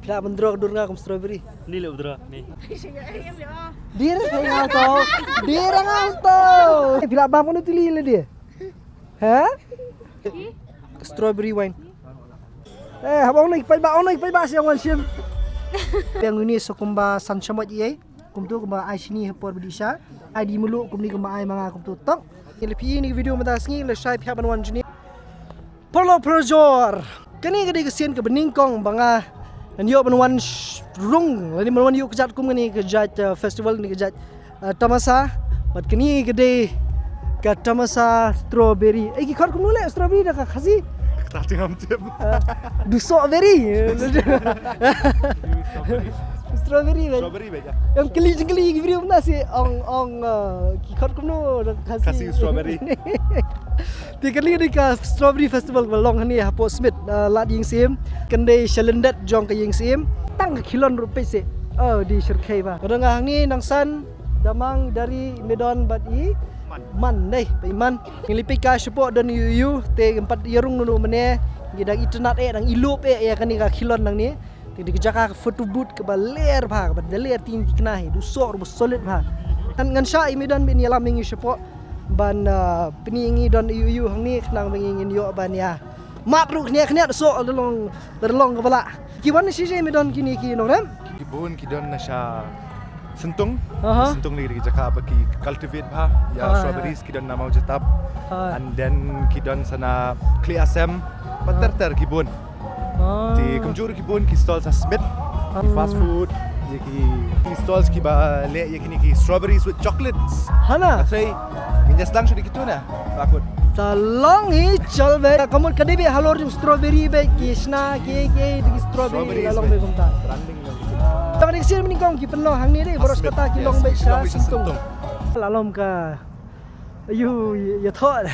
Pila bendro dur nga kum strawberry. Ni le udra ni. Dia dah ngau tau. Dia dah ngau tau. Pila bang kono tili le dia. Ha? Strawberry wine. Habang naik pai ba siang wan sim. Yang ini sokumba sanchamat ye. Kum tu kumba ai sini hapor bedisha. Ai di muluk kum ni kumba ai manga kum tu tok. Lepi ni video mata sngi le shai pihak wan jini. Perlo projor. Kani gede kesian ke beningkong banga. Dan yuk menuan rung, lani menuan yuk kejat kum ni kejat festival ni kejat Tamasa. Mat kini gede ke Tamasa strawberry. Kikor kum nule strawberry dah kasi. Tati ngam tip. Dusok berry. Strawberry ben. Strawberry beja. Yang keli video mana sih ong kikor kum nu Kasi strawberry. Tiga kali di ke strawberry festival balong ni hapo Smith lat ying sim kendai shalendat jong ke ying sim tang kilon rupiah se di Shirkai ba kadang ni nangsan damang dari Medan bati man deh iman ngilipi ka supo dan yu te empat yarung nunu mene gidang internet dang ilup ya kan ni ka kilon nang ni di kejaka photo booth ke baler ba baler tin kenai du sor solid ba kan ngan sha Medan bin yalam ngi supo ban peningi don iu hang ni kenang mengingin yo ban ya mat ru knia so derlong kepala kiwan si je Medan kini ki no ram Kibun kidon na siya sentung. Aha. Sentung lagi jaka baki cultivate ba ya strawberries kidon na mau jetap. And then kidon sana clear asem pater kibun. Di kumjur kibun ki stall sa Smith ki fast food ki stalls ki ba le kini ki strawberries with chocolates. Hana Say minjas lang siya gitu na. Bakit? talong hi chal be kamu kade be halor strawberry be kisna ke di strawberry lalong be kumta Branding lang. tapi di sini meningkong ki penuh hang ni deh boros kata kilong be sa sentung lalom ka ayu ya thot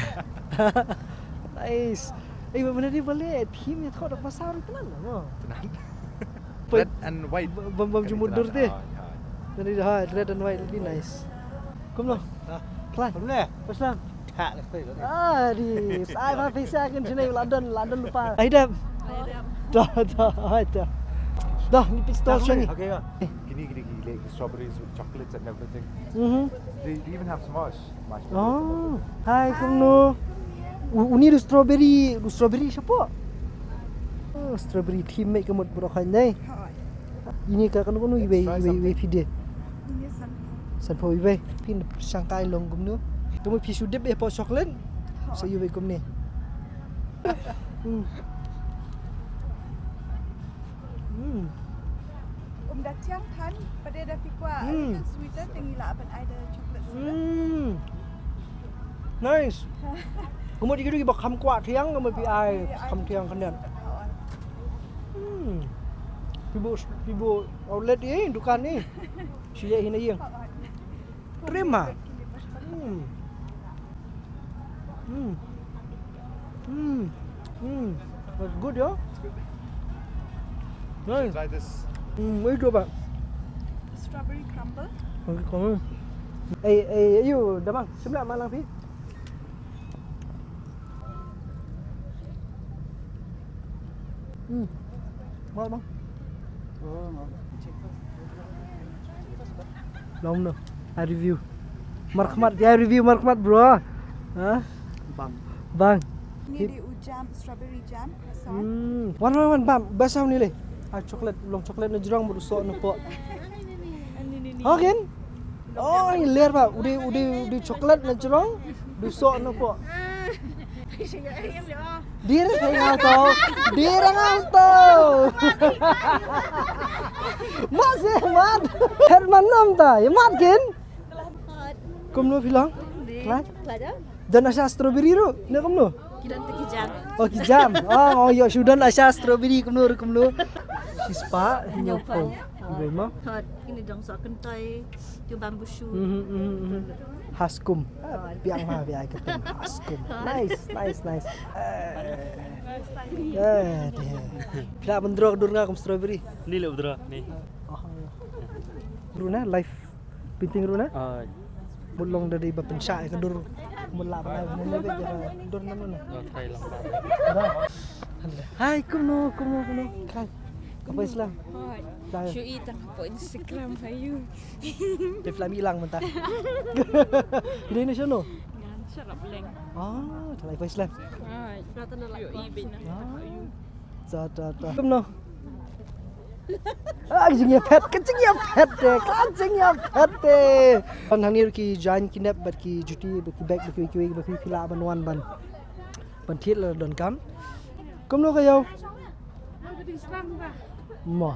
nice benar dia boleh tim ya thot pasar tenan no Tenan. Red and white. bam jumudur deh dari dah red and white lebih nice kom lo Klai Boleh. Paslam Tak lah tu. di saya pak visa kan sini London lupa Aidam dah ni pistol sini Okay. Gini like strawberries with chocolates and everything. They even have smash. Oh hai kumno uni strawberry siapa strawberry team make kemut burokan dai ini ka kan kono ibe pide san po ibe pin sangkai long kumno kamu pisu dep po chocolate sa ibe kumne Dah tiang kan pada dah fikwa sweeter tinggal apa ada coklat nice kamu dikit bak kam kwa tiang kamu pi ai kam tiang kan pibo outlet ni dukan ni siya hinayang terima that's good yo nice Try this. mấy coba strawberry crumble. kamu ayo damang sebelah malang pi mau bang long no I review markmat bro hah bang Ini di jam strawberry jam croissant. wan bam basah ni le coklat long coklat na jurang berusok na po Hagen oh ini ler pak udah coklat na jurang dusok na po dia dah ngau tau masih mat Herman nom ta ya mat gen kumno bilang klat dan asya strawberry ro ne kumno kijam oh ya sudah asya strawberry kumno sispa nyopo ibe Thot ini dong sok kentai tu bambu shoe. Haskum biang biang ketemu haskum nice pila bendro dur nga kum strawberry Ni le udra ni. Runa live pinting Runa mulong dari bapensya ke dur mula live nene be dur nanu na Try lang. hai kuno kai Apa Islam? Dah. Syui tang po Instagram kayu. Dia film hilang mentah. Di Indonesia no? Ngan sarap leng. Ah, tak apa Islam. Hai. Kelihatan nak Syui bina. Zat. Kum no. Kacingnya pet deh. Hang ni ki jain kinap bat ki juti bat ki bag bat ki pila ban ban thiet la don kam. Kum no kayau. Mo.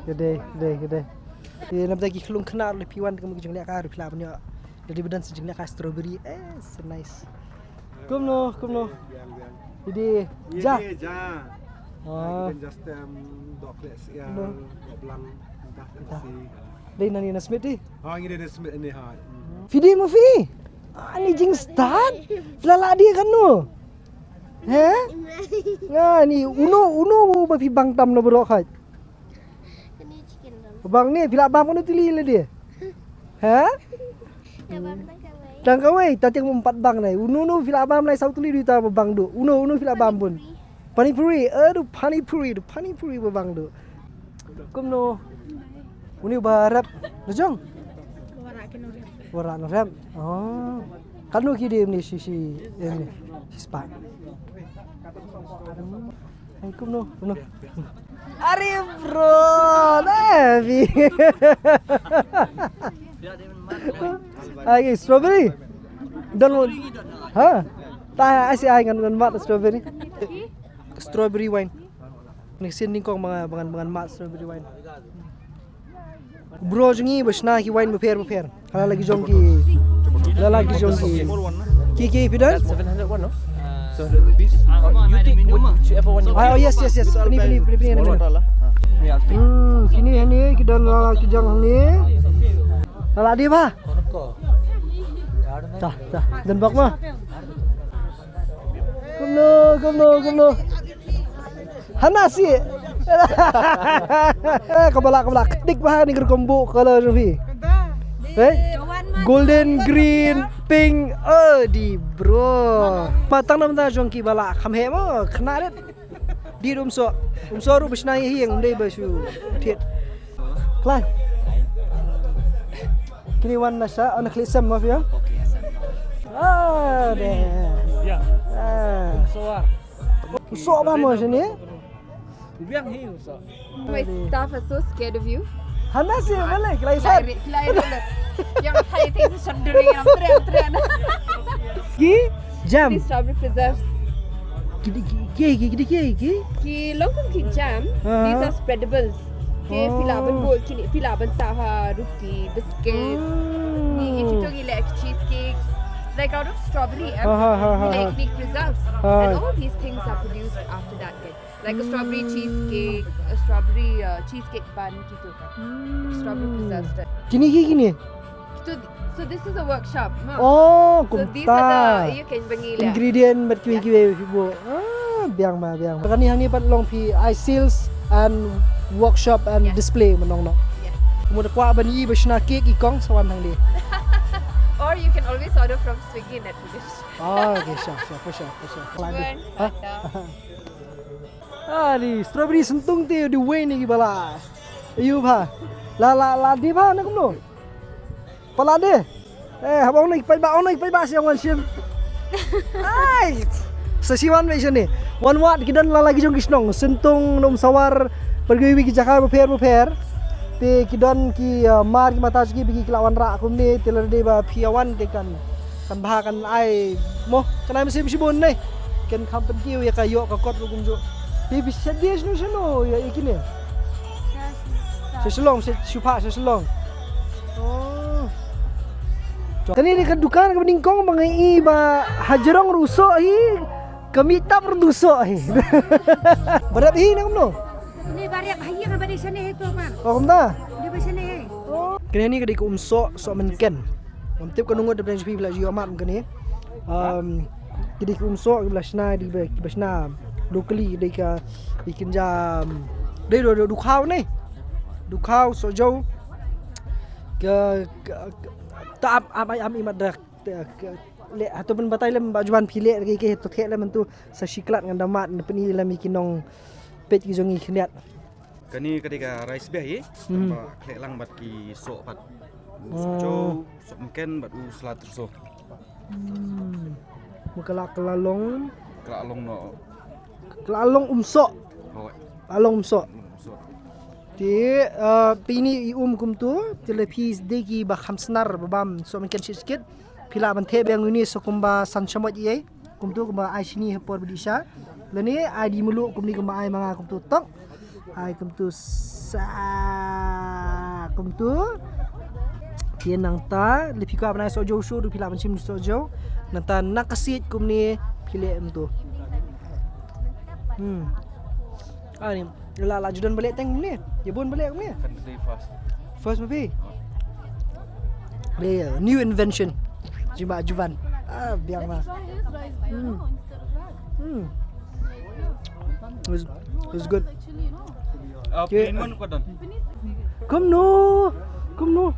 Gede. Di nam taki kelung kenar le piwan kamu jeng liak kar pila banyak. Dari badan sejeng liak strawberry. So nice. Kum no. Jadi ja. Oh. Just dokles ya belang entah si. Dai nani na smith di. Ini dia smith ini ha. Fidi mo fi. Ni jing start. Lala dia kan no. He? Nga ni uno ba pi bang tam no bro khat. Bang ni pila bang pun tili le dia. Ha? Dang kawai tatang 4 bang nai. Uno pila bang nai sau tuli duita bang do. Uno pila bang pun. Panipuri, panipuri bang do. Kum no. Uni barap. Lejong. Warak no rem. Oh. Kanu ki dia ni si ini. Si spa. Kum no. Ari bro, Nabi. Ai strawberry. Don. Ha? Ta ai ngan mat strawberry. Strawberry wine. Ni sin kong mga mat strawberry wine. Bro jungi basna ki wine beper. Hala lagi jong ki. Ki pidan? 700 one no? 700 rupees. You take whichever one you want. Oh yes. Ini. Sini ni kita lala kijang ni. Lala dia ba? Dah. Dan bak mah. Kom no. Hanasi. Kabala ketik bah ni kombo color ni. Golden, green, pink. Di bro. Patang nam ta jongki bala khamhe mo khna det. Di umso ru bisna hi yang dei basu. Thiet. Klai. Kini wan nasa ana khlisam ma fiya. Deh. Ya. Soar. So ba mo sini? Biang hi so. My staff are so scared of you. Hanasi balik klai sat. Yang thai thing sendiri yang teriak. Ki jam. These strawberry preserves. Ki. Ki longkang ki jam. These are spreadables. Ki filaban bol kini filaban taha roti biscuits. Ni itu gila cheesecakes. Like out of strawberry, like preserves, and all these things are produced after that. Like a strawberry cheesecake, a strawberry cheesecake bun, gitu kan. Strawberry preserves. Gini. So this is a workshop. Oh, So these are kumta. the you can bring in. Ingredient bat kiwe bu. Biang. Kan ni hang ni pat long pi I sales and workshop and display menong no. Yes. Kemudian kuat bani besna cake ikong sawan hang dia. Or you can always order from Swiggy and Netflix. Okay, sure. One, Ni strawberry sentung ti di way ni bala. Ayu ba. La di ba na kumno. Pala de. Habang naik pa siang wan siam. Ai. Sesiwan me sini. Wan wat kidan la lagi jong kisnong sentung nom sawar pergi ki Jakarta beper. Te kidan ki mar ki mata ki bigi lawan ra kum ni teler de ba piawan te kan bahakan ai mo kana mesti bun ni kan kampen ki ya kayo ka kot kum jo te bisa dia no ya ikini seselong seselong oh kani ni kan dukan ka ningkong mangai ba hajarong ruso hi kami tap ruso hi berap hi na kumno. Ini bariak hayang apa di sana itu bang? Oh kumta. Di sana. Oh. Kini ni kadai umso menken. Tip kan nunggu depan sepi belajar amat mungkin ni. Kadai umso belasna di belasna locally kadai ka ikan jam. Dai do dukau ni. Dukau so jauh. Ke taap am imat dah le ataupun batai lem bajuan pilek lagi ke to thek lem tu sa shiklat ngan damat ni lem kinong pet ki jongi khniat Kani ketika rice beh ye, tanpa klek lang bat ki sok pat. Sok sok mungkin bat selat so. Mukala kelalong Kelak long no. kelalong umsok. Oh. Along umsok. Sok. Ti pini kum tu telepis deki ba khamsnar babam so mungkin sikit pila ban the bang ni so kumba sanchamot ye kum tu kumba ai sini por bidisha lani ai di mulu kum ni kumba ai manga kum tu tok ai kum tu sa kum tu tien nang ta lepi ka bana sojo shu du pila ban sim sojo nanta nakasit kum ni pile tu ni la judan balik teng ni ya bon balik kum ni Kan day fast. first movie new invention Jumpa Juvan. Biang lah. It was good. Okay. Plain man ko don. Come no.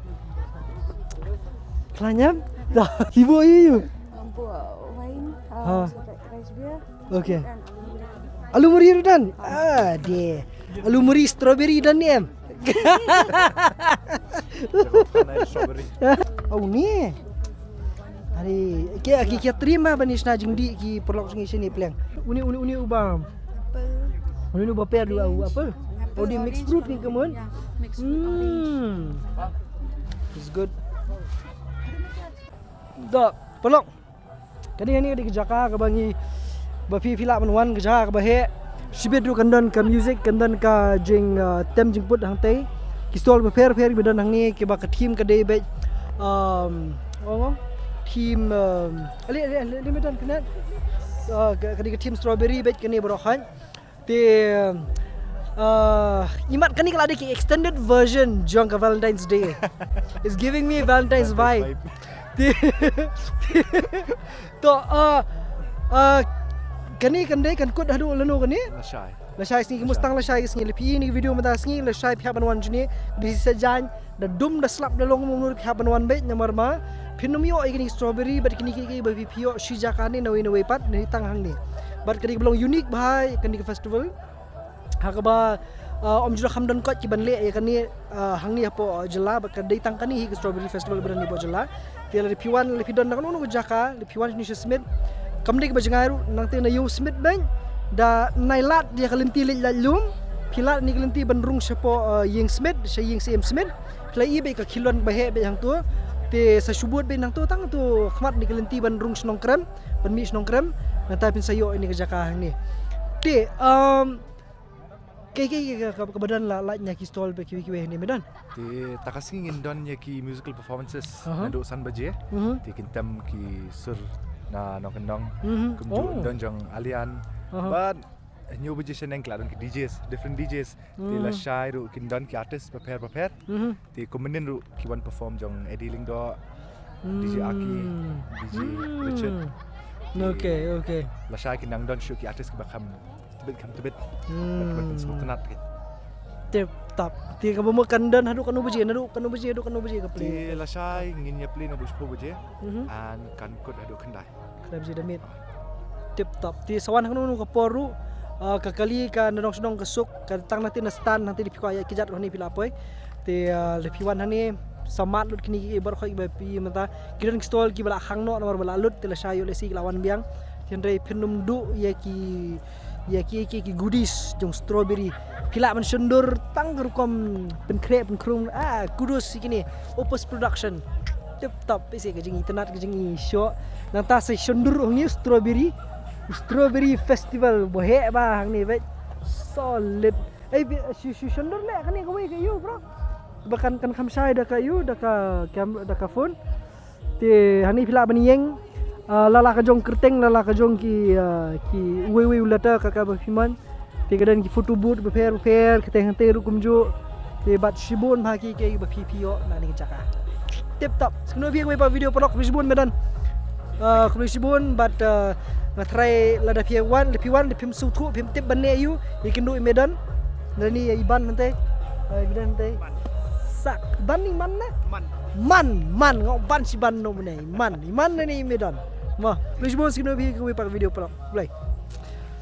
Kelanyam. Dah. Ibu you. Wine, rice beer, Okay. dan Alumuri dan. Dia. Alumuri strawberry dan ni em. Strawberry. Oh ni. Hari kita terima banis na jengdi ki perlok sungai sini peleng. Uni ubam. apple, Uni ubam per dua apa? Oh di mix fruit ni kemun. ya, mixed with orange. It's good. Dak pelok. Kani ni di Jaka ke bangi bafi filak menwan ke Jaka ke bahe. Sibet du kandan ka music kandan ka jing tem jingput hang tei. Kistol per bedan hang ni ke ba ka team ka dei be team ali medan kenat kadi team strawberry bet kani berokhan te imat kani kalau ada ki extended version jong ka Valentine's Day is giving me Valentine's vibe to kani kandai kan kut hadu lanu kani Lashai sini mustang lashai sini lepi ni video mata sini lashai pihak banwan jini bisa jan da dum da slap da long munur pihak banwan bet nomor ma Pinumio ini strawberry bat kini babi pio shijakani nawi pat ni tang hang ni. Bat kini belum unik bahai kini festival. Hakaba om jura hamdan kot ki banle ya kani hang ni apo jela bat kini tang kani hi strawberry festival berani bo jela. Tiada lepi wan lepi don nakon unu jaka lepi wan ni Smith. Kamde ke bajangairu nang te na yu Smith bang da nailat dia kalenti lum pilat ni kalenti bandrung siapa Ying Smith, saya Ying CM Smith. Pilai ibe ka kilon bahe be hang tu. Te sa subut ben nang tu tang tu khmat ni kelenti ban rung snong krem ban mi snong krem nanti pin sayo ini kerja ni te ke badan la nya ki stall be ki ni medan Te takasi ngindon ye ki musical performances nando san baje te kintem ki sur na nokendong kumju don jong alian but new position yang kelar ki DJs different DJs te la shai ru kindon ki artist prepare te komenin ru ki one perform jong Eddie Lingdo DJ Aki DJ Richard okay la shai ki nang don show ki artist ki bakam tebet but semua tenat ki te tap te ka bomo kandan hadu kanu beje ka play te la shai ngin ye play no buspo baje and kan kod hadu kendai kena beje damit tip top te sawan kanu ka poru kakali ka nanong sunong kesuk ka tang nanti na stand nanti di piko ayat kijat ni pila apoy te lepiwan hani samat lut kini ibar khoi ba pi mata kiran stall ki bala hangno nomor bala lut te la sayo le si lawan biang tiandai penum du ya ki goodies jong strawberry pila man sundur tang rukom pen krep pen krum kudus kini opus production tip top pese ke jingi tenat ke jingi show nanta se sundur ni Strawberry Festival bohe ba hang ni bet solid sundur le kan ni kau ke you bro bahkan kan khamsai da ka you da ka phone te hani pila banieng lala ka jong kerteng lala ka jong ki we ulata ka bafiman te kadan ki photo booth prepare keteng te ru kumju te bat shibun bhaki ke bapipio na ni jaka tip top sekuno biang we pa video pelok shibun medan shibun but ngatrai lada piwan lepim sutu pim tip banne you ikin du medan dani iban nanti iban nanti sak ban ni man na man ngok ban si ban no menai man ni medan Wah, please bonus kita video pelak. Play.